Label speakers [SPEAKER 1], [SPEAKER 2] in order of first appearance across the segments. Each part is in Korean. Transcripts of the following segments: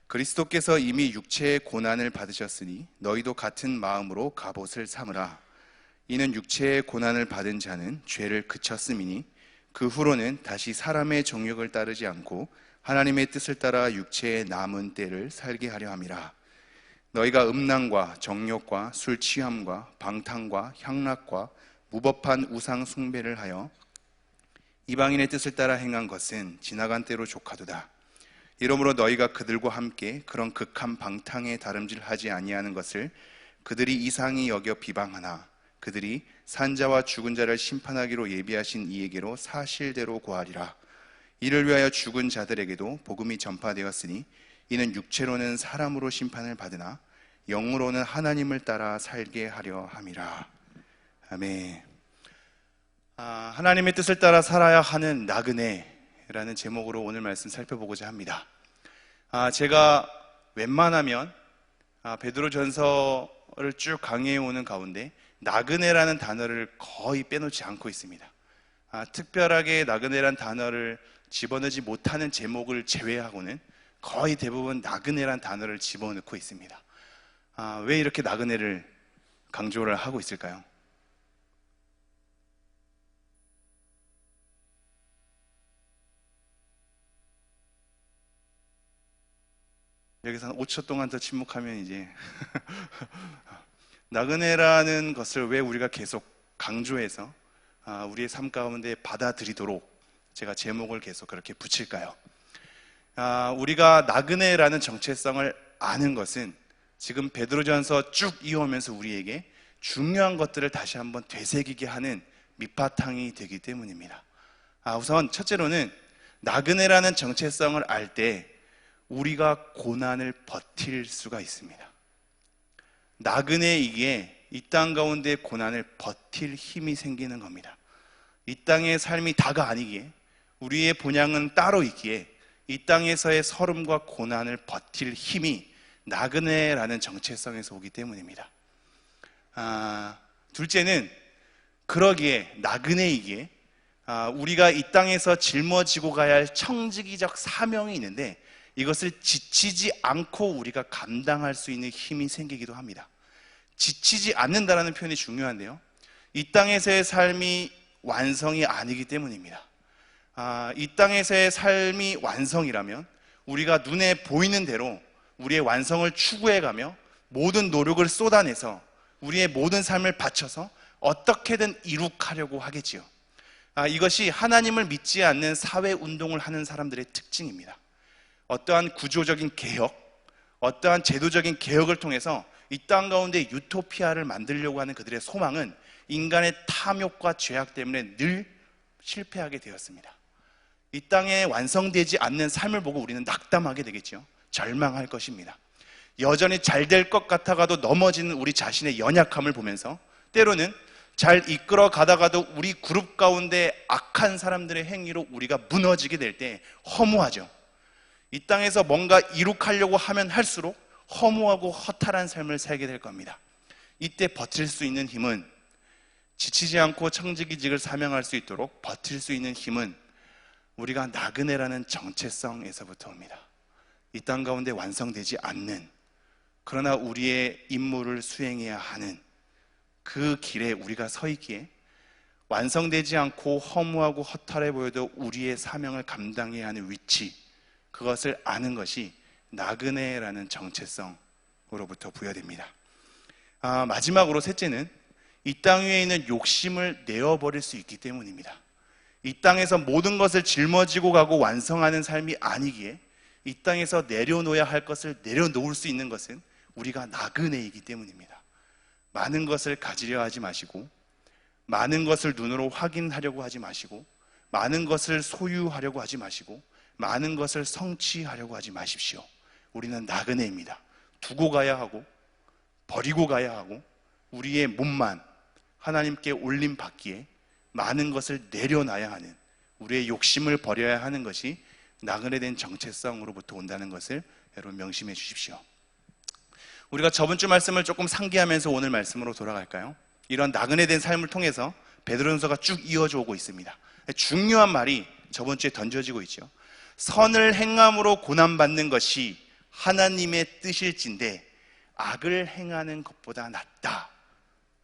[SPEAKER 1] 그리스도께서 이미 육체의 고난을 받으셨으니 너희도 같은 마음으로 갑옷을 삼으라. 이는 육체의 고난을 받은 자는 죄를 그쳤음이니 그 후로는 다시 사람의 정욕을 따르지 않고 하나님의 뜻을 따라 육체의 남은 때를 살게 하려 함이라. 너희가 음란과 정욕과 술 취함과 방탕과 향락과 무법한 우상 숭배를 하여 이방인의 뜻을 따라 행한 것은 지나간 때로 족하도다. 이러므로 너희가 그들과 함께 그런 극한 방탕에 다름질하지 아니하는 것을 그들이 이상히 여겨 비방하나 그들이 산자와 죽은 자를 심판하기로 예비하신 이에게로 사실대로 고하리라. 이를 위하여 죽은 자들에게도 복음이 전파되었으니 이는 육체로는 사람으로 심판을 받으나 영으로는 하나님을 따라 살게 하려 함이라. 아멘. 하나님의 뜻을 따라 살아야 하는 나그네라는 제목으로 오늘 말씀 살펴보고자 합니다. 제가 웬만하면 베드로전서를 쭉 강의해 오는 가운데 나그네라는 단어를 거의 빼놓지 않고 있습니다. 특별하게 나그네라는 단어를 집어넣지 못하는 제목을 제외하고는 거의 대부분 나그네라는 단어를 집어넣고 있습니다. 왜 이렇게 나그네를 강조를 하고 있을까요? 여기서 한 5초 동안 더 침묵하면 이제 나그네라는 것을 왜 우리가 계속 강조해서 우리의 삶 가운데 받아들이도록 제가 제목을 계속 그렇게 붙일까요? 우리가 나그네라는 정체성을 아는 것은 지금 베드로전서 쭉 이어오면서 우리에게 중요한 것들을 다시 한번 되새기게 하는 밑바탕이 되기 때문입니다. 우선 첫째로는 나그네라는 정체성을 알 때 우리가 고난을 버틸 수가 있습니다. 나그네이기에 이 땅 가운데 고난을 버틸 힘이 생기는 겁니다. 이 땅의 삶이 다가 아니기에 우리의 본향은 따로 있기에 이 땅에서의 서름과 고난을 버틸 힘이 나그네라는 정체성에서 오기 때문입니다. 둘째는 그러기에 나그네이기에 우리가 이 땅에서 짊어지고 가야 할 청지기적 사명이 있는데 이것을 지치지 않고 우리가 감당할 수 있는 힘이 생기기도 합니다. 지치지 않는다라는 표현이 중요한데요, 이 땅에서의 삶이 완성이 아니기 때문입니다. 이 땅에서의 삶이 완성이라면 우리가 눈에 보이는 대로 우리의 완성을 추구해가며 모든 노력을 쏟아내서 우리의 모든 삶을 바쳐서 어떻게든 이룩하려고 하겠지요. 이것이 하나님을 믿지 않는 사회운동을 하는 사람들의 특징입니다. 어떠한 구조적인 개혁, 어떠한 제도적인 개혁을 통해서 이 땅 가운데 유토피아를 만들려고 하는 그들의 소망은 인간의 탐욕과 죄악 때문에 늘 실패하게 되었습니다. 이 땅에 완성되지 않는 삶을 보고 우리는 낙담하게 되겠죠. 절망할 것입니다. 여전히 잘 될 것 같아가도 넘어지는 우리 자신의 연약함을 보면서 때로는 잘 이끌어 가다가도 우리 그룹 가운데 악한 사람들의 행위로 우리가 무너지게 될 때 허무하죠. 이 땅에서 뭔가 이룩하려고 하면 할수록 허무하고 허탈한 삶을 살게 될 겁니다. 이때 버틸 수 있는 힘은, 지치지 않고 청지기직을 사명할 수 있도록 버틸 수 있는 힘은 우리가 나그네라는 정체성에서부터 옵니다. 이 땅 가운데 완성되지 않는, 그러나 우리의 임무를 수행해야 하는 그 길에 우리가 서 있기에 완성되지 않고 허무하고 허탈해 보여도 우리의 사명을 감당해야 하는 위치, 그것을 아는 것이 나그네라는 정체성으로부터 부여됩니다. 마지막으로 셋째는 이 땅 위에 있는 욕심을 내어버릴 수 있기 때문입니다. 이 땅에서 모든 것을 짊어지고 가고 완성하는 삶이 아니기에 이 땅에서 내려놓아야 할 것을 내려놓을 수 있는 것은 우리가 나그네이기 때문입니다. 많은 것을 가지려 하지 마시고, 많은 것을 눈으로 확인하려고 하지 마시고, 많은 것을 소유하려고 하지 마시고, 많은 것을 성취하려고 하지 마십시오. 우리는 나그네입니다. 두고 가야 하고 버리고 가야 하고 우리의 몸만 하나님께 올림 받기에 많은 것을 내려놔야 하는, 우리의 욕심을 버려야 하는 것이 나그네된 정체성으로부터 온다는 것을 여러분 명심해 주십시오. 우리가 저번 주 말씀을 조금 상기하면서 오늘 말씀으로 돌아갈까요? 이런 나그네된 삶을 통해서 베드로전서가 쭉 이어져 오고 있습니다. 중요한 말이 저번 주에 던져지고 있죠. 선을 행함으로 고난받는 것이 하나님의 뜻일진데 악을 행하는 것보다 낫다.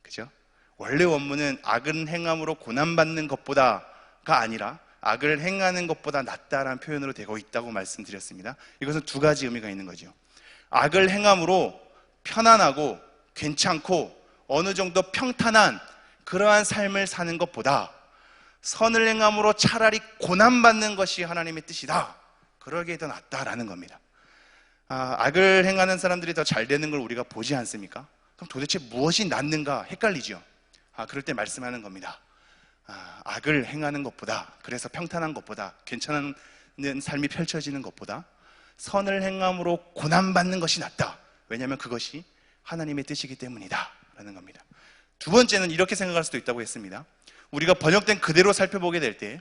[SPEAKER 1] 그죠? 원래 원문은 악은 행함으로 고난받는 것보다가 아니라 악을 행하는 것보다 낫다라는 표현으로 되고 있다고 말씀드렸습니다. 이것은 두 가지 의미가 있는 거죠. 악을 행함으로 편안하고 괜찮고 어느 정도 평탄한 그러한 삶을 사는 것보다 선을 행함으로 차라리 고난받는 것이 하나님의 뜻이다. 그러기에 더 낫다라는 겁니다. 악을 행하는 사람들이 더 잘 되는 걸 우리가 보지 않습니까? 그럼 도대체 무엇이 낫는가 헷갈리죠. 그럴 때 말씀하는 겁니다. 악을 행하는 것보다, 그래서 평탄한 것보다, 괜찮은 삶이 펼쳐지는 것보다 선을 행함으로 고난받는 것이 낫다. 왜냐하면 그것이 하나님의 뜻이기 때문이다 라는 겁니다. 두 번째는 이렇게 생각할 수도 있다고 했습니다. 우리가 번역된 그대로 살펴보게 될 때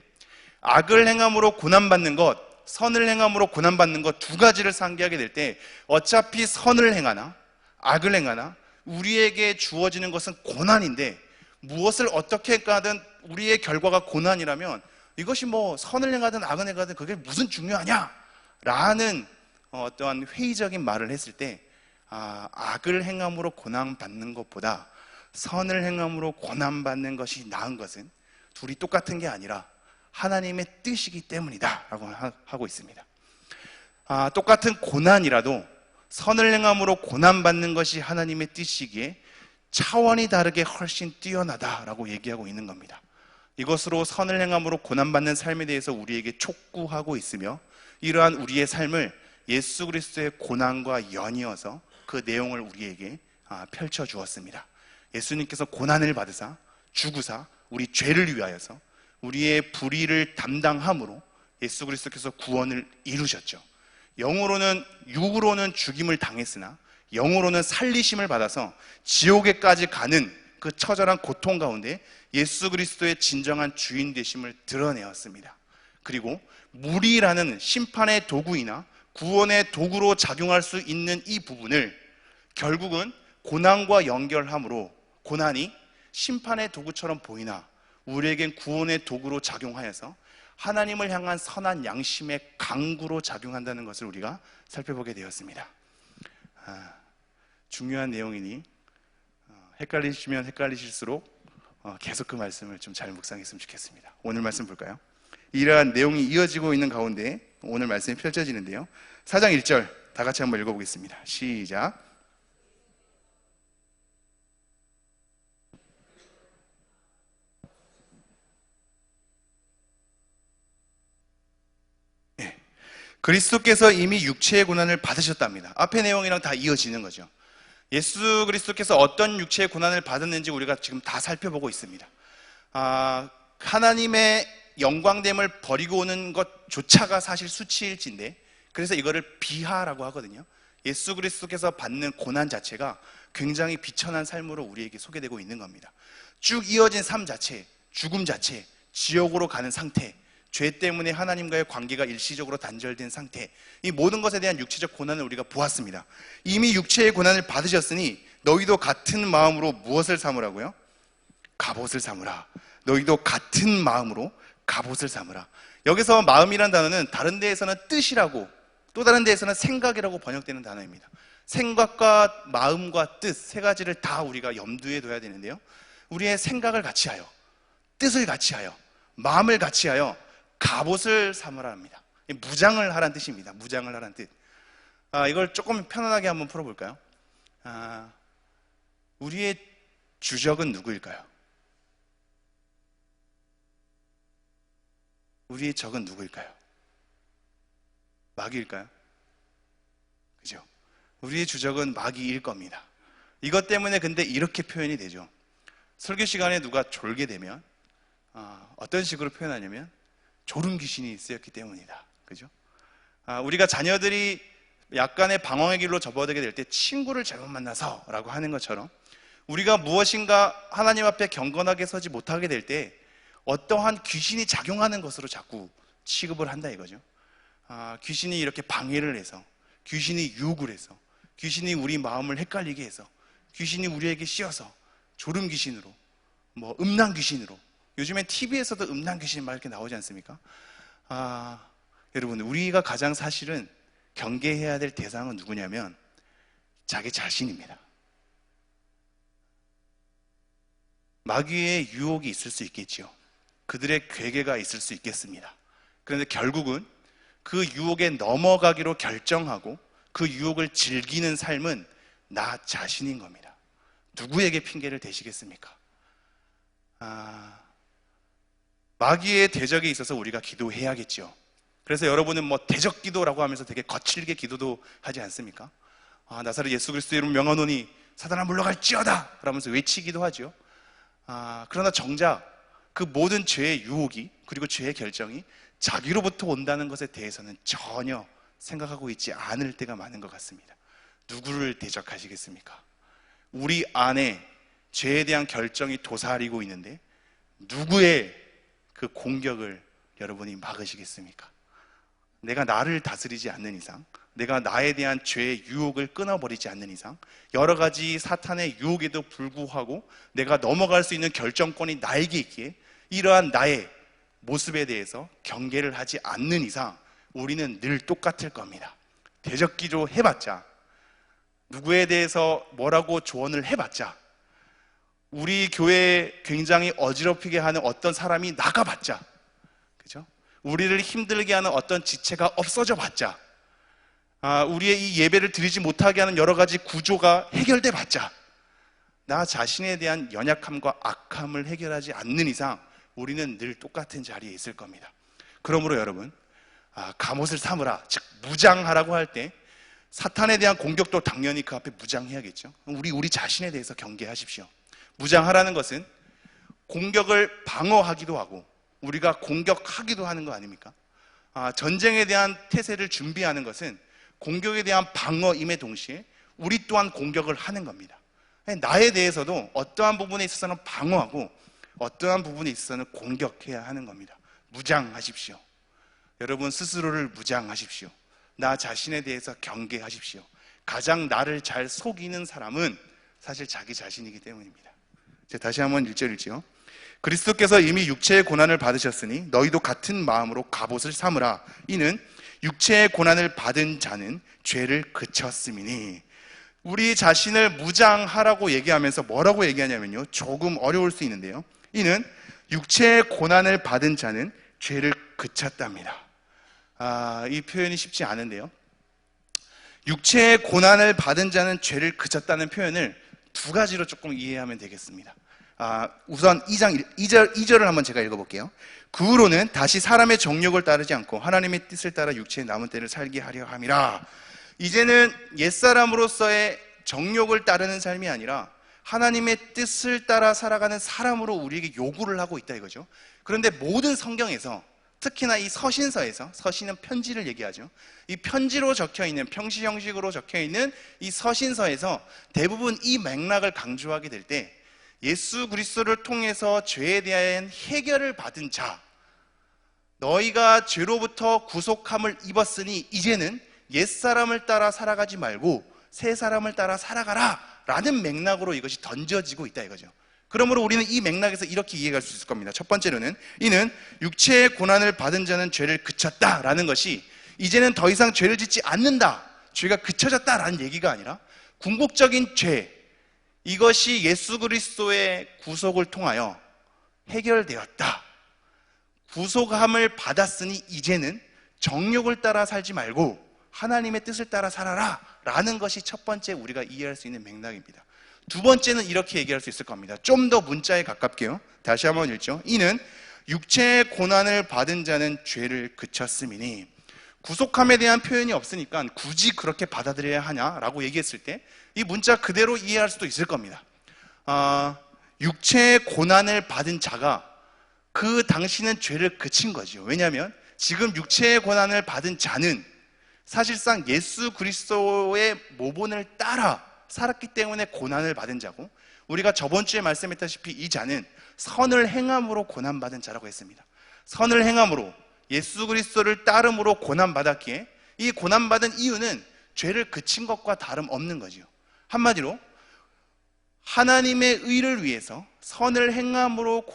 [SPEAKER 1] 악을 행함으로 고난받는 것, 선을 행함으로 고난받는 것 두 가지를 상기하게 될 때 어차피 선을 행하나 악을 행하나 우리에게 주어지는 것은 고난인데, 무엇을 어떻게 가든 우리의 결과가 고난이라면 이것이 뭐 선을 행하든 악을 행하든 그게 무슨 중요하냐 라는 어떠한 회의적인 말을 했을 때 악을 행함으로 고난받는 것보다 선을 행함으로 고난받는 것이 나은 것은 둘이 똑같은 게 아니라 하나님의 뜻이기 때문이다 라고 하고 있습니다. 똑같은 고난이라도 선을 행함으로 고난받는 것이 하나님의 뜻이기에 차원이 다르게 훨씬 뛰어나다라고 얘기하고 있는 겁니다. 이것으로 선을 행함으로 고난받는 삶에 대해서 우리에게 촉구하고 있으며, 이러한 우리의 삶을 예수 그리스도의 고난과 연이어서 그 내용을 우리에게 펼쳐 주었습니다. 예수님께서 고난을 받으사 죽으사 우리 죄를 위하여서 우리의 불의를 담당함으로 예수 그리스도께서 구원을 이루셨죠. 육으로는 죽임을 당했으나 영으로는 살리심을 받아서 지옥에까지 가는 그 처절한 고통 가운데 예수 그리스도의 진정한 주인 되심을 드러내었습니다. 그리고 물이라는 심판의 도구이나 구원의 도구로 작용할 수 있는 이 부분을 결국은 고난과 연결함으로, 고난이 심판의 도구처럼 보이나 우리에겐 구원의 도구로 작용하여서 하나님을 향한 선한 양심의 강구로 작용한다는 것을 우리가 살펴보게 되었습니다. 중요한 내용이니 헷갈리시면 헷갈리실수록 계속 그 말씀을 좀 잘 묵상했으면 좋겠습니다. 오늘 말씀 볼까요? 이러한 내용이 이어지고 있는 가운데 오늘 말씀이 펼쳐지는데요, 4장 1절 다 같이 한번 읽어보겠습니다. 시작. 그리스도께서 이미 육체의 고난을 받으셨답니다. 앞의 내용이랑 다 이어지는 거죠. 예수 그리스도께서 어떤 육체의 고난을 받았는지 우리가 지금 다 살펴보고 있습니다. 하나님의 영광됨을 버리고 오는 것조차가 사실 수치일진데, 그래서 이거를 비하라고 하거든요. 예수 그리스도께서 받는 고난 자체가 굉장히 비천한 삶으로 우리에게 소개되고 있는 겁니다. 쭉 이어진 삶 자체, 죽음 자체, 지옥으로 가는 상태, 죄 때문에 하나님과의 관계가 일시적으로 단절된 상태, 이 모든 것에 대한 육체적 고난을 우리가 보았습니다. 이미 육체의 고난을 받으셨으니 너희도 같은 마음으로 무엇을 삼으라고요? 갑옷을 삼으라. 너희도 같은 마음으로 갑옷을 삼으라. 여기서 마음이란 단어는 다른 데에서는 뜻이라고, 또 다른 데에서는 생각이라고 번역되는 단어입니다. 생각과 마음과 뜻 세 가지를 다 우리가 염두에 둬야 되는데요, 우리의 생각을 같이 하여, 뜻을 같이 하여, 마음을 같이 하여 갑옷을 삼으라 합니다. 무장을 하라는 뜻입니다. 무장을 하라는 뜻. 이걸 조금 편안하게 한번 풀어볼까요? 우리의 주적은 누구일까요? 우리의 적은 누구일까요? 마귀일까요? 그죠? 우리의 주적은 마귀일 겁니다. 이것 때문에 근데 이렇게 표현이 되죠. 설교 시간에 누가 졸게 되면 어떤 식으로 표현하냐면 졸음 귀신이 쓰였기 때문이다. 그죠? 우리가 자녀들이 약간의 방황의 길로 접어들게 될 때 친구를 잘못 만나서 라고 하는 것처럼, 우리가 무엇인가 하나님 앞에 경건하게 서지 못하게 될 때 어떠한 귀신이 작용하는 것으로 자꾸 취급을 한다 이거죠. 귀신이 이렇게 방해를 해서, 귀신이 유혹을 해서, 귀신이 우리 마음을 헷갈리게 해서, 귀신이 우리에게 씌어서 졸음 귀신으로, 뭐 음란 귀신으로, 요즘에 TV에서도 음란 귀신 막 이렇게 나오지 않습니까? 여러분, 우리가 가장 사실은 경계해야 될 대상은 누구냐면 자기 자신입니다. 마귀의 유혹이 있을 수 있겠지요. 그들의 괴계가 있을 수 있겠습니다. 그런데 결국은 그 유혹에 넘어가기로 결정하고 그 유혹을 즐기는 삶은 나 자신인 겁니다. 누구에게 핑계를 대시겠습니까? 마귀의 대적에 있어서 우리가 기도해야겠죠. 그래서 여러분은 뭐 대적 기도라고 하면서 되게 거칠게 기도도 하지 않습니까? 나사렛 예수 그리스도 이름 명하노니 사단아 물러갈지어다 라면서 외치기도 하죠. 그러나 정작 그 모든 죄의 유혹이 그리고 죄의 결정이 자기로부터 온다는 것에 대해서는 전혀 생각하고 있지 않을 때가 많은 것 같습니다. 누구를 대적하시겠습니까? 우리 안에 죄에 대한 결정이 도사리고 있는데 누구의 그 공격을 여러분이 막으시겠습니까? 내가 나를 다스리지 않는 이상, 내가 나에 대한 죄의 유혹을 끊어버리지 않는 이상, 여러 가지 사탄의 유혹에도 불구하고 내가 넘어갈 수 있는 결정권이 나에게 있기에 이러한 나의 모습에 대해서 경계를 하지 않는 이상 우리는 늘 똑같을 겁니다. 대적기도 해봤자, 누구에 대해서 뭐라고 조언을 해봤자, 우리 교회에 굉장히 어지럽히게 하는 어떤 사람이 나가봤자, 그죠? 우리를 힘들게 하는 어떤 지체가 없어져 봤자, 우리의 이 예배를 드리지 못하게 하는 여러 가지 구조가 해결돼 봤자, 나 자신에 대한 연약함과 악함을 해결하지 않는 이상 우리는 늘 똑같은 자리에 있을 겁니다. 그러므로 여러분, 갑옷을 삼으라, 즉 무장하라고 할 때 사탄에 대한 공격도 당연히 그 앞에 무장해야겠죠. 우리 자신에 대해서 경계하십시오. 무장하라는 것은 공격을 방어하기도 하고 우리가 공격하기도 하는 거 아닙니까? 전쟁에 대한 태세를 준비하는 것은 공격에 대한 방어임에 동시에 우리 또한 공격을 하는 겁니다. 나에 대해서도 어떠한 부분에 있어서는 방어하고 어떠한 부분에 있어서는 공격해야 하는 겁니다. 무장하십시오. 여러분 스스로를 무장하십시오. 나 자신에 대해서 경계하십시오. 가장 나를 잘 속이는 사람은 사실 자기 자신이기 때문입니다. 다시 한번 1절 읽지요. 그리스도께서 이미 육체의 고난을 받으셨으니 너희도 같은 마음으로 갑옷을 삼으라. 이는 육체의 고난을 받은 자는 죄를 그쳤음이니. 우리 자신을 무장하라고 얘기하면서 뭐라고 얘기하냐면요, 조금 어려울 수 있는데요, 이는 육체의 고난을 받은 자는 죄를 그쳤답니다. 이 표현이 쉽지 않은데요, 육체의 고난을 받은 자는 죄를 그쳤다는 표현을 두 가지로 조금 이해하면 되겠습니다. 우선 2장 2절을 한번 제가 읽어볼게요. 그 후로는 다시 사람의 정욕을 따르지 않고 하나님의 뜻을 따라 육체의 남은 때를 살게 하려 함이라. 이제는 옛사람으로서의 정욕을 따르는 삶이 아니라 하나님의 뜻을 따라 살아가는 사람으로 우리에게 요구를 하고 있다 이거죠. 그런데 모든 성경에서, 특히나 이 서신서에서, 서신은 편지를 얘기하죠, 이 편지로 적혀있는, 평시 형식으로 적혀있는 이 서신서에서 대부분 이 맥락을 강조하게 될 때 예수 그리스도를 통해서 죄에 대한 해결을 받은 자, 너희가 죄로부터 구속함을 입었으니 이제는 옛사람을 따라 살아가지 말고 새 사람을 따라 살아가라 라는 맥락으로 이것이 던져지고 있다 이거죠. 그러므로 우리는 이 맥락에서 이렇게 이해할 수 있을 겁니다. 첫 번째로는 이는 육체의 고난을 받은 자는 죄를 그쳤다라는 것이 이제는 더 이상 죄를 짓지 않는다, 죄가 그쳐졌다라는 얘기가 아니라 궁극적인 죄, 이것이 예수 그리스도의 구속을 통하여 해결되었다. 구속함을 받았으니 이제는 정욕을 따라 살지 말고 하나님의 뜻을 따라 살아라 라는 것이 첫 번째 우리가 이해할 수 있는 맥락입니다. 두 번째는 이렇게 얘기할 수 있을 겁니다. 좀 더 문자에 가깝게요. 다시 한번 읽죠. 이는 육체의 고난을 받은 자는 죄를 그쳤음이니. 구속함에 대한 표현이 없으니까 굳이 그렇게 받아들여야 하냐라고 얘기했을 때 이 문자 그대로 이해할 수도 있을 겁니다. 육체의 고난을 받은 자가 그 당시는 죄를 그친 거죠. 왜냐하면 지금 육체의 고난을 받은 자는 사실상 예수 그리스도의 모본을 따라 살았기 때문에 고난을 받은 자고, 우리가 저번 주에 말씀했다시피 이 자는 선을 행함으로 고난받은 자라고 했습니다. 선을 행함으로, 예수 그리스도를 따름으로 고난받았기에 이 고난받은 이유는 죄를 그친 것과 다름없는 거죠. 한마디로 하나님의 의를 위해서 선을 행함으로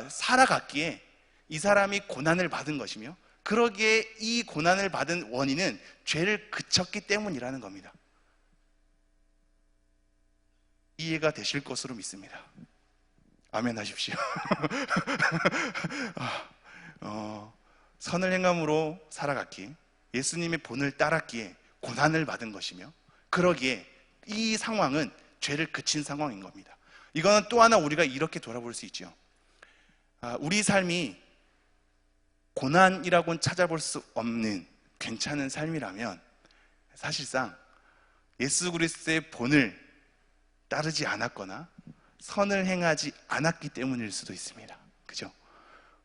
[SPEAKER 1] 살아갔기에 이 사람이 고난을 받은 것이며, 그러기에 이 고난을 받은 원인은 죄를 그쳤기 때문이라는 겁니다. 이해가 되실 것으로 믿습니다. 아멘 하십시오. 선을 행함으로 살아갔기에, 예수님의 본을 따랐기에 고난을 받은 것이며, 그러기에 이 상황은 죄를 그친 상황인 겁니다. 이거는 또 하나 우리가 이렇게 돌아볼 수 있죠. 우리 삶이 고난이라고는 찾아볼 수 없는 괜찮은 삶이라면 사실상 예수 그리스도의 본을 따르지 않았거나 선을 행하지 않았기 때문일 수도 있습니다. 그죠?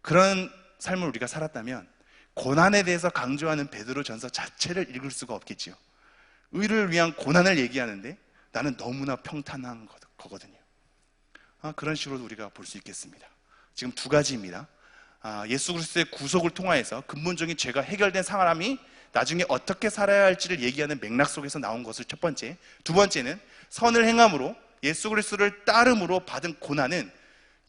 [SPEAKER 1] 그런 삶을 우리가 살았다면 고난에 대해서 강조하는 베드로전서 자체를 읽을 수가 없겠지요. 의를 위한 고난을 얘기하는데 나는 너무나 평탄한 거거든요. 그런 식으로 우리가 볼 수 있겠습니다. 지금 두 가지입니다. 예수 그리스도의 구속을 통하여서 근본적인 죄가 해결된 사람이 나중에 어떻게 살아야 할지를 얘기하는 맥락 속에서 나온 것을 첫 번째. 두 번째는 선을 행함으로 예수 그리스도를 따름으로 받은 고난은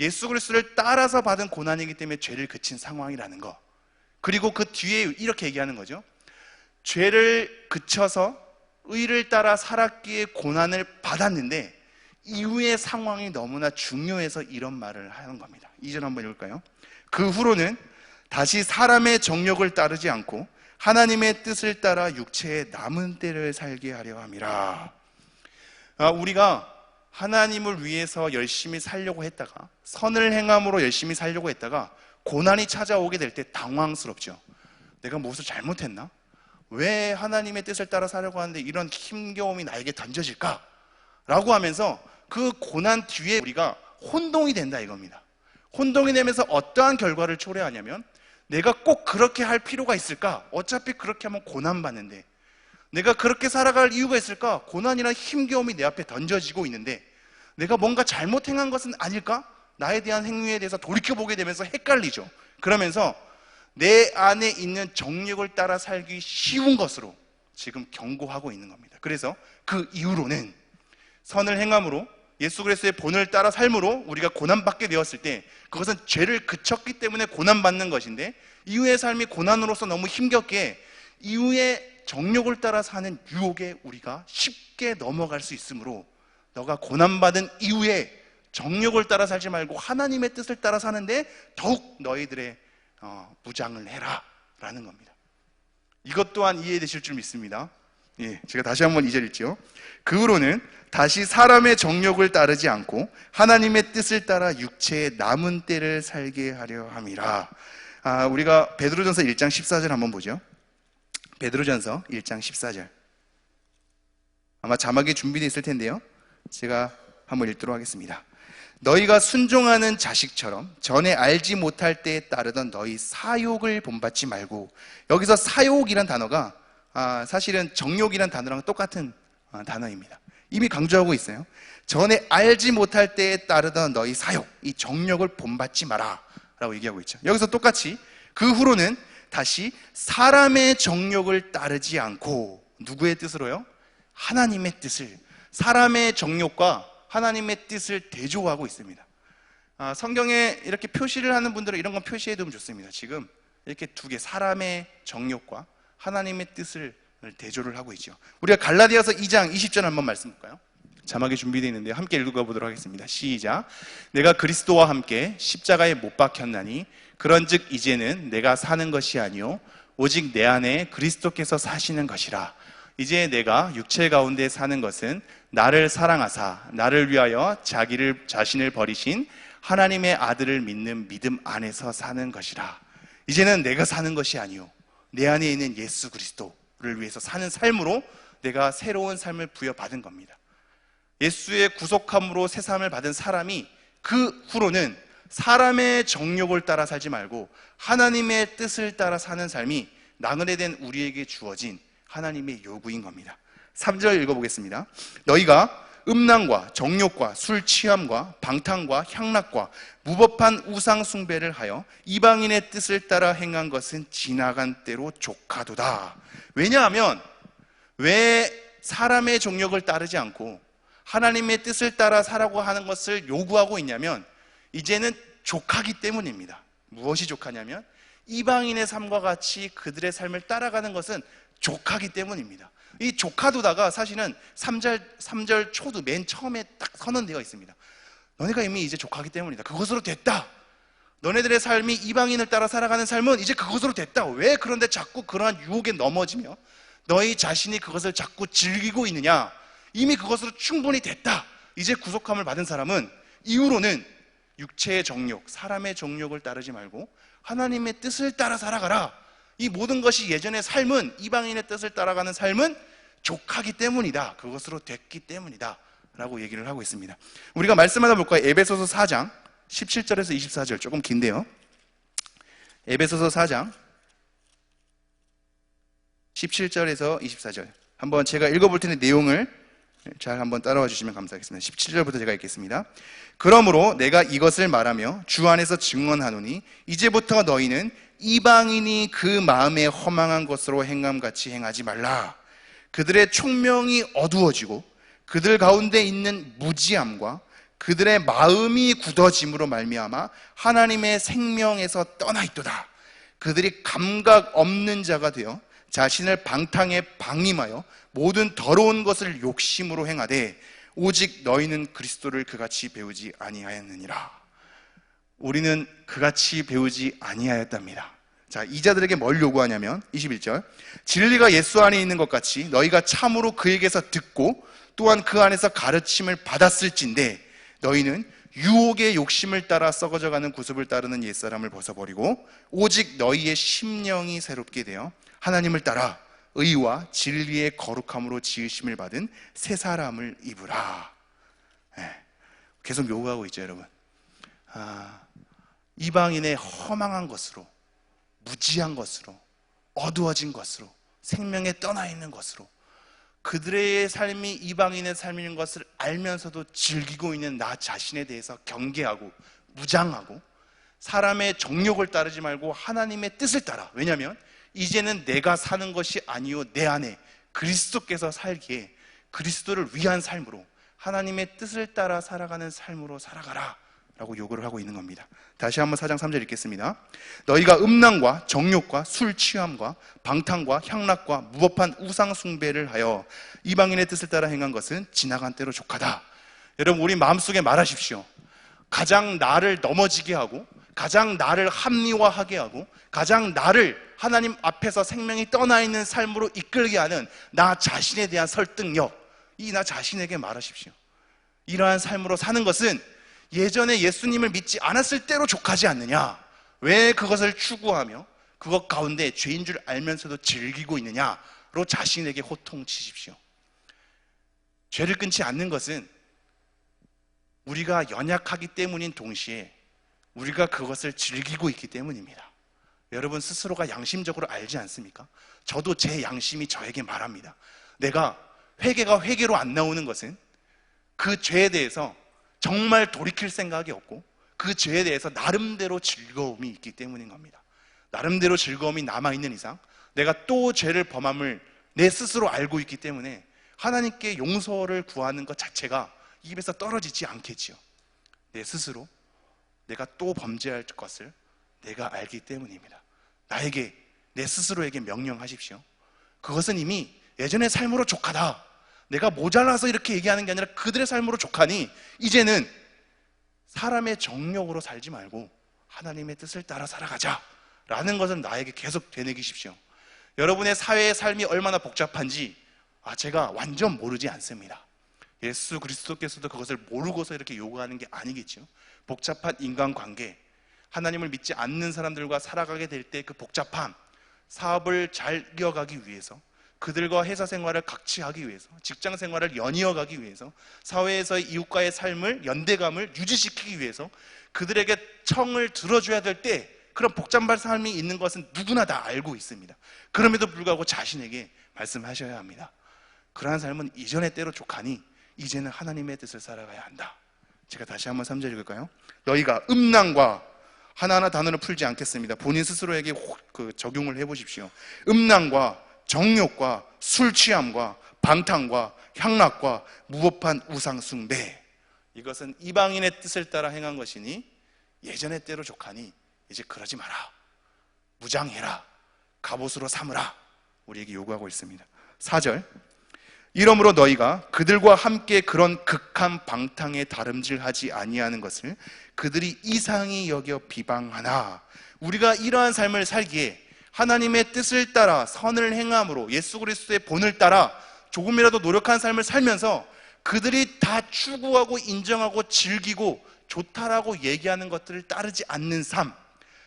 [SPEAKER 1] 예수 그리스도를 따라서 받은 고난이기 때문에 죄를 그친 상황이라는 거. 그리고 그 뒤에 이렇게 얘기하는 거죠. 죄를 그쳐서 의를 따라 살았기에 고난을 받았는데 이후의 상황이 너무나 중요해서 이런 말을 하는 겁니다. 2절 한번 읽을까요? 그 후로는 다시 사람의 정욕을 따르지 않고 하나님의 뜻을 따라 육체의 남은 때를 살게 하려 함이라. 우리가 하나님을 위해서 열심히 살려고 했다가, 선을 행함으로 열심히 살려고 했다가 고난이 찾아오게 될 때 당황스럽죠. 내가 무엇을 잘못했나? 왜 하나님의 뜻을 따라 살려고 하는데 이런 힘겨움이 나에게 던져질까? 라고 하면서 그 고난 뒤에 우리가 혼동이 된다 이겁니다. 혼동이 되면서 어떠한 결과를 초래하냐면, 내가 꼭 그렇게 할 필요가 있을까? 어차피 그렇게 하면 고난받는데, 내가 그렇게 살아갈 이유가 있을까? 고난이란 힘겨움이 내 앞에 던져지고 있는데 내가 뭔가 잘못 행한 것은 아닐까? 나에 대한 행위에 대해서 돌이켜보게 되면서 헷갈리죠. 그러면서 내 안에 있는 정욕을 따라 살기 쉬운 것으로 지금 경고하고 있는 겁니다. 그래서 그 이후로는 선을 행함으로 예수 그리스도의 본을 따라 삶으로 우리가 고난받게 되었을 때 그것은 죄를 그쳤기 때문에 고난받는 것인데, 이후의 삶이 고난으로서 너무 힘겹게 이후의 정욕을 따라 사는 유혹에 우리가 쉽게 넘어갈 수 있으므로, 너가 고난받은 이후에 정욕을 따라 살지 말고 하나님의 뜻을 따라 사는데 더욱 너희들의 무장을 해라 라는 겁니다. 이것 또한 이해되실 줄 믿습니다. 제가 다시 한번 2절 읽죠. 그 후로는 다시 사람의 정욕을 따르지 않고 하나님의 뜻을 따라 육체의 남은 때를 살게 하려 함이라. 우리가 베드로전서 1장 14절 한번 보죠. 베드로전서 1장 14절. 아마 자막이 준비되어 있을 텐데요, 제가 한번 읽도록 하겠습니다. 너희가 순종하는 자식처럼 전에 알지 못할 때에 따르던 너희 사욕을 본받지 말고, 여기서 사욕이란 단어가 사실은 정욕이란 단어랑 똑같은 단어입니다. 이미 강조하고 있어요. 전에 알지 못할 때에 따르던 너희 사욕, 이 정욕을 본받지 마라 라고 얘기하고 있죠. 여기서 똑같이 그 후로는 다시 사람의 정욕을 따르지 않고, 누구의 뜻으로요? 하나님의 뜻을. 사람의 정욕과 하나님의 뜻을 대조하고 있습니다. 성경에 이렇게 표시를 하는 분들은 이런 건 표시해 두면 좋습니다. 지금 이렇게 두 개, 사람의 정욕과 하나님의 뜻을 대조를 하고 있죠. 우리가 갈라디아서 2장 20절 한번 말씀 볼까요? 자막이 준비되어 있는데 함께 읽어보도록 하겠습니다. 시작. 내가 그리스도와 함께 십자가에 못 박혔나니 그런즉 이제는 내가 사는 것이 아니요 오직 내 안에 그리스도께서 사시는 것이라. 이제 내가 육체 가운데 사는 것은 나를 사랑하사 나를 위하여 자신을 버리신 하나님의 아들을 믿는 믿음 안에서 사는 것이라. 이제는 내가 사는 것이 아니요 내 안에 있는 예수 그리스도를 위해서 사는 삶으로 내가 새로운 삶을 부여받은 겁니다. 예수의 구속함으로 새 삶을 받은 사람이 그 후로는 사람의 정욕을 따라 살지 말고 하나님의 뜻을 따라 사는 삶이 나그네 된 우리에게 주어진 하나님의 요구인 겁니다. 3절 읽어보겠습니다. 너희가 음란과 정욕과 술 취함과 방탕과 향락과 무법한 우상 숭배를 하여 이방인의 뜻을 따라 행한 것은 지나간 때로 족하도다. 왜냐하면 왜 사람의 정욕을 따르지 않고 하나님의 뜻을 따라 살라고 하는 것을 요구하고 있냐면, 이제는 족하기 때문입니다. 무엇이 족하냐면 이방인의 삶과 같이 그들의 삶을 따라가는 것은 족하기 때문입니다. 이 족하도다가 사실은 3절 초도 맨 처음에 딱 선언되어 있습니다. 너네가 이미 이제 족하기 때문이다. 그것으로 됐다. 너네들의 삶이 이방인을 따라 살아가는 삶은 이제 그것으로 됐다. 왜 그런데 자꾸 그러한 유혹에 넘어지며 너희 자신이 그것을 자꾸 즐기고 있느냐? 이미 그것으로 충분히 됐다. 이제 구속함을 받은 사람은 이후로는 육체의 정욕, 사람의 정욕을 따르지 말고 하나님의 뜻을 따라 살아가라. 이 모든 것이 예전의 삶은, 이방인의 뜻을 따라가는 삶은 족하기 때문이다. 그것으로 됐기 때문이다 라고 얘기를 하고 있습니다. 우리가 말씀 하나 볼까요? 에베소서 4장 17절에서 24절, 조금 긴데요. 에베소서 4장 17절에서 24절 한번 제가 읽어볼 텐데 내용을 잘 한번 따라와 주시면 감사하겠습니다. 17절부터 제가 읽겠습니다. 그러므로 내가 이것을 말하며 주 안에서 증언하노니 이제부터 너희는 이방인이 그 마음에 허망한 것으로 행함같이 행하지 말라. 그들의 총명이 어두워지고 그들 가운데 있는 무지함과 그들의 마음이 굳어짐으로 말미암아 하나님의 생명에서 떠나 있도다. 그들이 감각 없는 자가 되어 자신을 방탕에 방임하여 모든 더러운 것을 욕심으로 행하되 오직 너희는 그리스도를 그같이 배우지 아니하였느니라. 우리는 그같이 배우지 아니하였답니다. 자, 이 자들에게 뭘 요구하냐면 21절, 진리가 예수 안에 있는 것 같이 너희가 참으로 그에게서 듣고 또한 그 안에서 가르침을 받았을진데 너희는 유혹의 욕심을 따라 썩어져가는 구습을 따르는 옛사람을 벗어버리고 오직 너희의 심령이 새롭게 되어 하나님을 따라 의와 진리의 거룩함으로 지으심을 받은 새 사람을 입으라. 계속 요구하고 있죠, 여러분. 이방인의 허망한 것으로, 무지한 것으로, 어두워진 것으로, 생명에 떠나 있는 것으로, 그들의 삶이 이방인의 삶인 것을 알면서도 즐기고 있는 나 자신에 대해서 경계하고 무장하고 사람의 정욕을 따르지 말고 하나님의 뜻을 따라. 왜냐하면 이제는 내가 사는 것이 아니요 내 안에 그리스도께서 살기에 그리스도를 위한 삶으로 하나님의 뜻을 따라 살아가는 삶으로 살아가라 라고 요구를 하고 있는 겁니다. 다시 한번 4장 3절 읽겠습니다. 너희가 음란과 정욕과 술 취함과 방탕과 향락과 무법한 우상 숭배를 하여 이방인의 뜻을 따라 행한 것은 지나간 때로 족하다. 여러분, 우리 마음속에 말하십시오. 가장 나를 넘어지게 하고 가장 나를 합리화하게 하고 가장 나를 하나님 앞에서 생명이 떠나 있는 삶으로 이끌게 하는 나 자신에 대한 설득력, 이 나 자신에게 말하십시오. 이러한 삶으로 사는 것은 예전에 예수님을 믿지 않았을 때로 족하지 않느냐? 왜 그것을 추구하며 그것 가운데 죄인 줄 알면서도 즐기고 있느냐로 자신에게 호통치십시오. 죄를 끊지 않는 것은 우리가 연약하기 때문인 동시에 우리가 그것을 즐기고 있기 때문입니다. 여러분 스스로가 양심적으로 알지 않습니까? 저도 제 양심이 저에게 말합니다. 내가 회개가 회개로 안 나오는 것은 그 죄에 대해서 정말 돌이킬 생각이 없고 그 죄에 대해서 나름대로 즐거움이 있기 때문인 겁니다. 나름대로 즐거움이 남아있는 이상 내가 또 죄를 범함을 내 스스로 알고 있기 때문에 하나님께 용서를 구하는 것 자체가 입에서 떨어지지 않겠지요. 내 스스로 내가 또 범죄할 것을 내가 알기 때문입니다. 나에게, 내 스스로에게 명령하십시오. 그것은 이미 예전의 삶으로 족하다. 내가 모자라서 이렇게 얘기하는 게 아니라 그들의 삶으로 족하니 이제는 사람의 정욕으로 살지 말고 하나님의 뜻을 따라 살아가자 라는 것을 나에게 계속 되뇌기십시오. 여러분의 사회의 삶이 얼마나 복잡한지 제가 완전 모르지 않습니다. 예수 그리스도께서도 그것을 모르고서 이렇게 요구하는 게 아니겠죠. 복잡한 인간관계, 하나님을 믿지 않는 사람들과 살아가게 될 때 그 복잡함, 사업을 잘 이어가기 위해서, 그들과 회사 생활을 같이 하기 위해서, 직장 생활을 연이어가기 위해서, 사회에서의 이웃과의 삶을, 연대감을 유지시키기 위해서 그들에게 청을 들어줘야 될 때 그런 복잡한 삶이 있는 것은 누구나 다 알고 있습니다. 그럼에도 불구하고 자신에게 말씀하셔야 합니다. 그러한 삶은 이전의 때로 족하니 이제는 하나님의 뜻을 살아가야 한다. 제가 다시 한번 3절 읽을까요? 너희가 음란과 하나하나 단어를 풀지 않겠습니다. 본인 스스로에게 적용을 해보십시오. 음란과 정욕과 술 취함과 방탕과 향락과 무법한 우상 숭배, 이것은 이방인의 뜻을 따라 행한 것이니 예전의 때로 족하니 이제 그러지 마라. 무장해라, 갑옷으로 삼으라 우리에게 요구하고 있습니다. 4절, 이러므로 너희가 그들과 함께 그런 극한 방탕에 다름질하지 아니하는 것을 그들이 이상히 여겨 비방하나. 우리가 이러한 삶을 살기에 하나님의 뜻을 따라 선을 행함으로 예수 그리스도의 본을 따라 조금이라도 노력한 삶을 살면서 그들이 다 추구하고 인정하고 즐기고 좋다라고 얘기하는 것들을 따르지 않는 삶,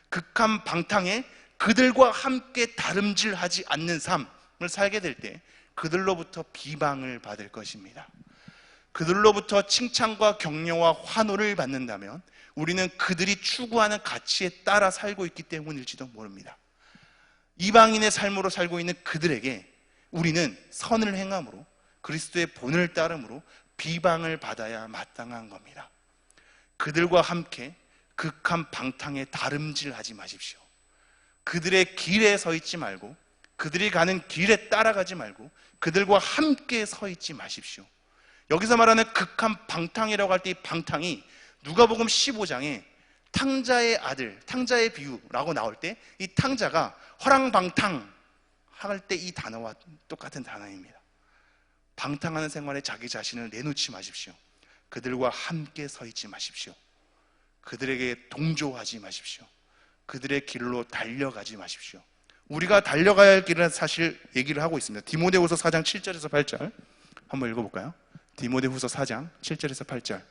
[SPEAKER 1] 극한 방탕에 그들과 함께 다름질하지 않는 삶을 살게 될 때 그들로부터 비방을 받을 것입니다. 그들로부터 칭찬과 격려와 환호를 받는다면 우리는 그들이 추구하는 가치에 따라 살고 있기 때문일지도 모릅니다. 이방인의 삶으로 살고 있는 그들에게 우리는 선을 행함으로 그리스도의 본을 따름으로 비방을 받아야 마땅한 겁니다. 그들과 함께 극한 방탕에 다름질하지 마십시오. 그들의 길에 서 있지 말고, 그들이 가는 길에 따라가지 말고 그들과 함께 서 있지 마십시오. 여기서 말하는 극한 방탕이라고 할 때 이 방탕이 누가복음 15장에 탕자의 아들, 탕자의 비유라고 나올 때 이 탕자가 허랑방탕 할 때 이 단어와 똑같은 단어입니다. 방탕하는 생활에 자기 자신을 내놓지 마십시오. 그들과 함께 서 있지 마십시오. 그들에게 동조하지 마십시오. 그들의 길로 달려가지 마십시오. 우리가 달려가야 할 길은 사실 얘기를 하고 있습니다. 디모데후서 4장 7절에서 8절 한번 읽어볼까요? 디모데후서 4장 7절에서 8절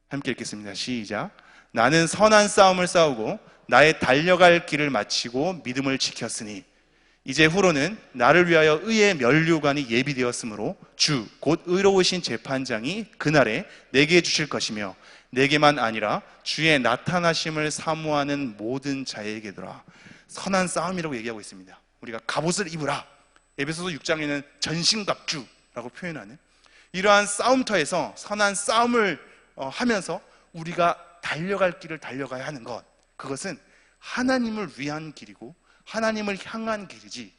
[SPEAKER 1] 함께 읽겠습니다. 시작. 나는 선한 싸움을 싸우고 나의 달려갈 길을 마치고 믿음을 지켰으니 이제 후로는 나를 위하여 의의 면류관이 예비되었으므로 주 곧 의로우신 재판장이 그날에 내게 주실 것이며 내게만 아니라 주의 나타나심을 사모하는 모든 자에게더라. 선한 싸움이라고 얘기하고 있습니다. 우리가 갑옷을 입으라. 에베소서 6장에는 전신갑주라고 표현하는 이러한 싸움터에서 선한 싸움을 하면서 우리가 달려갈 길을 달려가야 하는 것, 그것은 하나님을 위한 길이고 하나님을 향한 길이지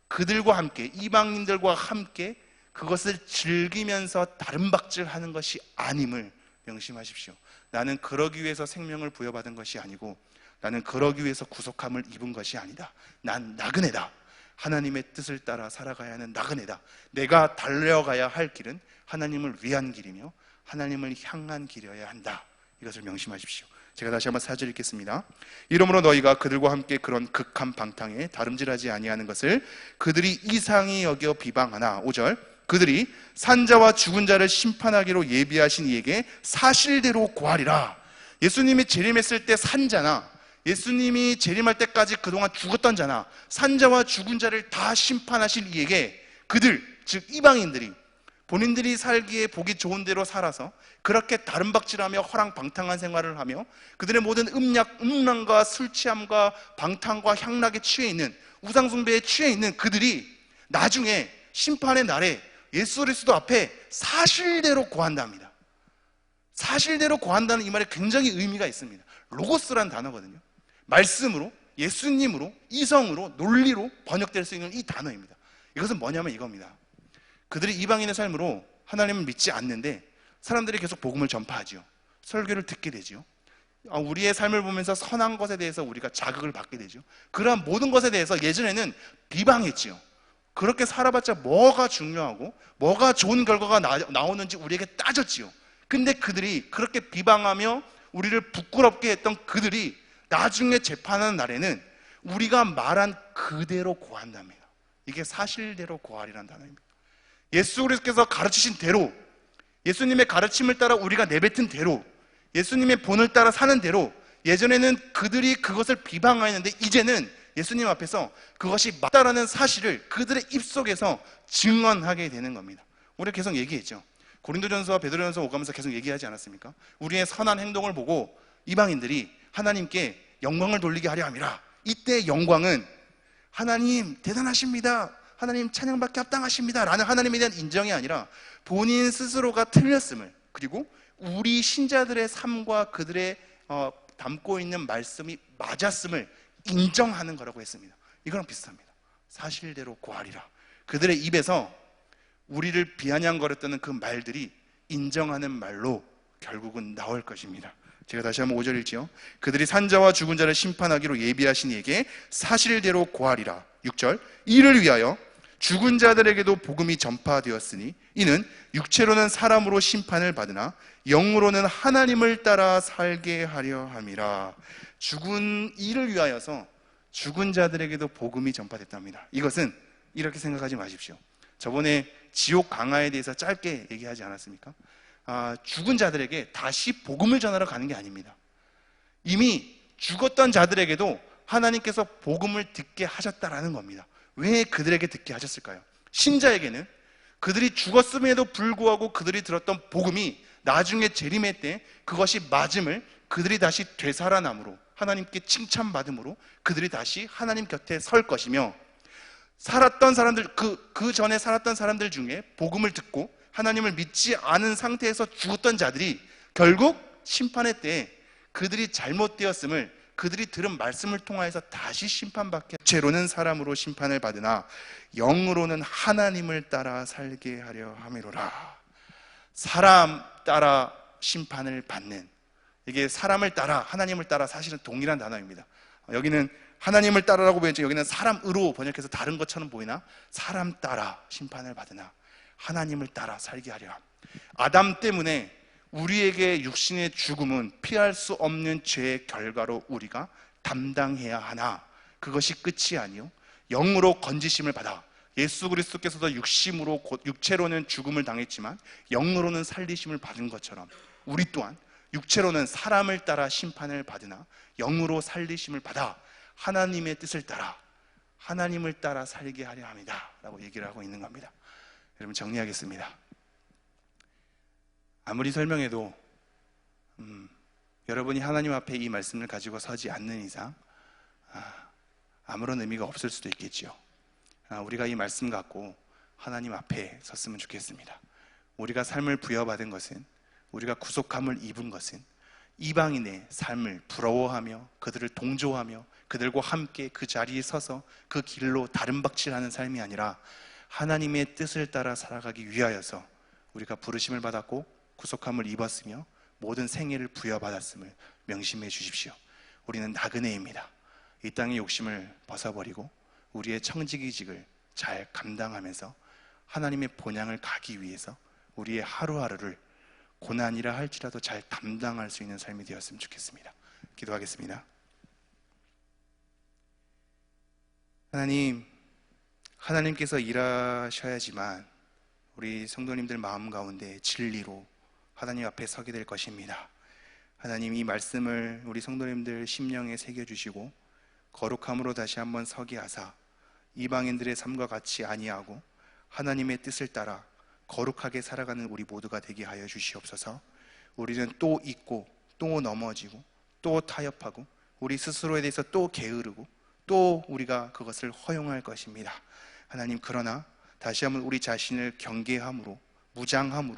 [SPEAKER 1] 그들과 함께, 이방인들과 함께 그것을 즐기면서 다름박질하는 것이 아님을 명심하십시오. 나는 그러기 위해서 생명을 부여받은 것이 아니고 나는 그러기 위해서 구속함을 입은 것이 아니다. 난 나그네다. 하나님의 뜻을 따라 살아가야 하는 나그네다. 내가 달려가야 할 길은 하나님을 위한 길이며 하나님을 향한 길이어야 한다. 이것을 명심하십시오. 제가 다시 한번 4절 읽겠습니다. 이러므로 너희가 그들과 함께 그런 극한 방탕에 다름질하지 아니하는 것을 그들이 이상히 여겨 비방하나. 5절, 그들이 산자와 죽은 자를 심판하기로 예비하신 이에게 사실대로 고하리라. 예수님이 재림했을 때 산자나 예수님이 재림할 때까지 그동안 죽었던 자나 산자와 죽은 자를 다 심판하실 이에게 그들, 즉 이방인들이 본인들이 살기에 보기 좋은 대로 살아서 그렇게 다름박질하며 허랑방탕한 생활을 하며 그들의 모든 음란과 술 취함과 방탕과 향락에 취해 있는 우상숭배에 취해 있는 그들이 나중에 심판의 날에 예수 그리스도 앞에 사실대로 고한답니다. 사실대로 고한다는 이 말에 굉장히 의미가 있습니다. 로고스라는 단어거든요. 말씀으로, 예수님으로, 이성으로, 논리로 번역될 수 있는 이 단어입니다. 이것은 뭐냐면 이겁니다. 그들이 이방인의 삶으로 하나님을 믿지 않는데 사람들이 계속 복음을 전파하죠. 설교를 듣게 되죠. 우리의 삶을 보면서 선한 것에 대해서 우리가 자극을 받게 되죠. 그러한 모든 것에 대해서 예전에는 비방했죠. 그렇게 살아봤자 뭐가 중요하고 뭐가 좋은 결과가 나오는지 우리에게 따졌지요. 근데 그들이 그렇게 비방하며 우리를 부끄럽게 했던 그들이 나중에 재판하는 날에는 우리가 말한 그대로 고한답니다. 이게 사실대로 고하리라는 단어입니다. 예수 그리스도께서 가르치신 대로, 예수님의 가르침을 따라 우리가 내뱉은 대로, 예수님의 본을 따라 사는 대로, 예전에는 그들이 그것을 비방하였는데 이제는 예수님 앞에서 그것이 맞다라는 사실을 그들의 입속에서 증언하게 되는 겁니다. 우리가 계속 얘기했죠. 고린도전서와 베드로전서 오가면서 계속 얘기하지 않았습니까? 우리의 선한 행동을 보고 이방인들이 하나님께 영광을 돌리게 하려 함이라. 이때 영광은 하나님 대단하십니다, 하나님 찬양받기 합당하십니다 라는 하나님에 대한 인정이 아니라 본인 스스로가 틀렸음을, 그리고 우리 신자들의 삶과 그들의 담고 있는 말씀이 맞았음을 인정하는 거라고 했습니다. 이거랑 비슷합니다. 사실대로 고하리라. 그들의 입에서 우리를 비아냥거렸던 그 말들이 인정하는 말로 결국은 나올 것입니다. 제가 다시 한번 5절 읽지요. 그들이 산자와 죽은 자를 심판하기로 예비하신 이에게 사실대로 고하리라. 6절, 이를 위하여 죽은 자들에게도 복음이 전파되었으니 이는 육체로는 사람으로 심판을 받으나 영으로는 하나님을 따라 살게 하려 함이라. 죽은 이를 위하여서 죽은 자들에게도 복음이 전파됐답니다. 이것은 이렇게 생각하지 마십시오. 저번에 지옥 강화에 대해서 짧게 얘기하지 않았습니까? 죽은 자들에게 다시 복음을 전하러 가는 게 아닙니다. 이미 죽었던 자들에게도 하나님께서 복음을 듣게 하셨다라는 겁니다. 왜 그들에게 듣게 하셨을까요? 신자에게는 그들이 죽었음에도 불구하고 그들이 들었던 복음이 나중에 재림의 때 그것이 맞음을 그들이 다시 되살아남으로 하나님께 칭찬받음으로 그들이 다시 하나님 곁에 설 것이며, 살았던 사람들, 그 전에 살았던 사람들 중에 복음을 듣고 하나님을 믿지 않은 상태에서 죽었던 자들이 결국 심판의 때에 그들이 잘못되었음을 그들이 들은 말씀을 통하여서 다시 심판받게, 죄로는 사람으로 심판을 받으나 영으로는 하나님을 따라 살게 하려 함이로라. 사람 따라 심판을 받는, 이게 사람을 따라 하나님을 따라 사실은 동일한 단어입니다. 여기는 하나님을 따라라고 보였죠. 여기는 사람으로 번역해서 다른 것처럼 보이나, 사람 따라 심판을 받으나 하나님을 따라 살게 하려 함. 아담 때문에 우리에게 육신의 죽음은 피할 수 없는 죄의 결과로 우리가 담당해야 하나, 그것이 끝이 아니요 영으로 건지심을 받아 예수 그리스도께서도 육체로는 죽음을 당했지만 영으로는 살리심을 받은 것처럼 우리 또한 육체로는 사람을 따라 심판을 받으나 영으로 살리심을 받아 하나님의 뜻을 따라 하나님을 따라 살게 하려 합니다 라고 얘기를 하고 있는 겁니다. 여러분, 정리하겠습니다. 아무리 설명해도 여러분이 하나님 앞에 이 말씀을 가지고 서지 않는 이상 아무런 의미가 없을 수도 있겠죠. 우리가 이 말씀 갖고 하나님 앞에 섰으면 좋겠습니다. 우리가 삶을 부여받은 것은, 우리가 구속함을 입은 것은 이방인의 삶을 부러워하며 그들을 동조하며 그들과 함께 그 자리에 서서 그 길로 다름박질하는 삶이 아니라 하나님의 뜻을 따라 살아가기 위하여서 우리가 부르심을 받았고 구속함을 입었으며 모든 생애를 부여받았음을 명심해 주십시오. 우리는 나그네입니다. 이 땅의 욕심을 벗어버리고 우리의 청지기직을 잘 감당하면서 하나님의 본향을 가기 위해서 우리의 하루하루를 고난이라 할지라도 잘 감당할 수 있는 삶이 되었으면 좋겠습니다. 기도하겠습니다. 하나님께서 일하셔야지만 우리 성도님들 마음 가운데 진리로 하나님 앞에 서게 될 것입니다. 하나님, 이 말씀을 우리 성도님들 심령에 새겨주시고 거룩함으로 다시 한번 서게 하사 이방인들의 삶과 같이 아니하고 하나님의 뜻을 따라 거룩하게 살아가는 우리 모두가 되게 하여 주시옵소서. 우리는 또 잊고 또 넘어지고 또 타협하고 우리 스스로에 대해서 또 게으르고 또 우리가 그것을 허용할 것입니다. 하나님, 그러나 다시 한번 우리 자신을 경계함으로 무장함으로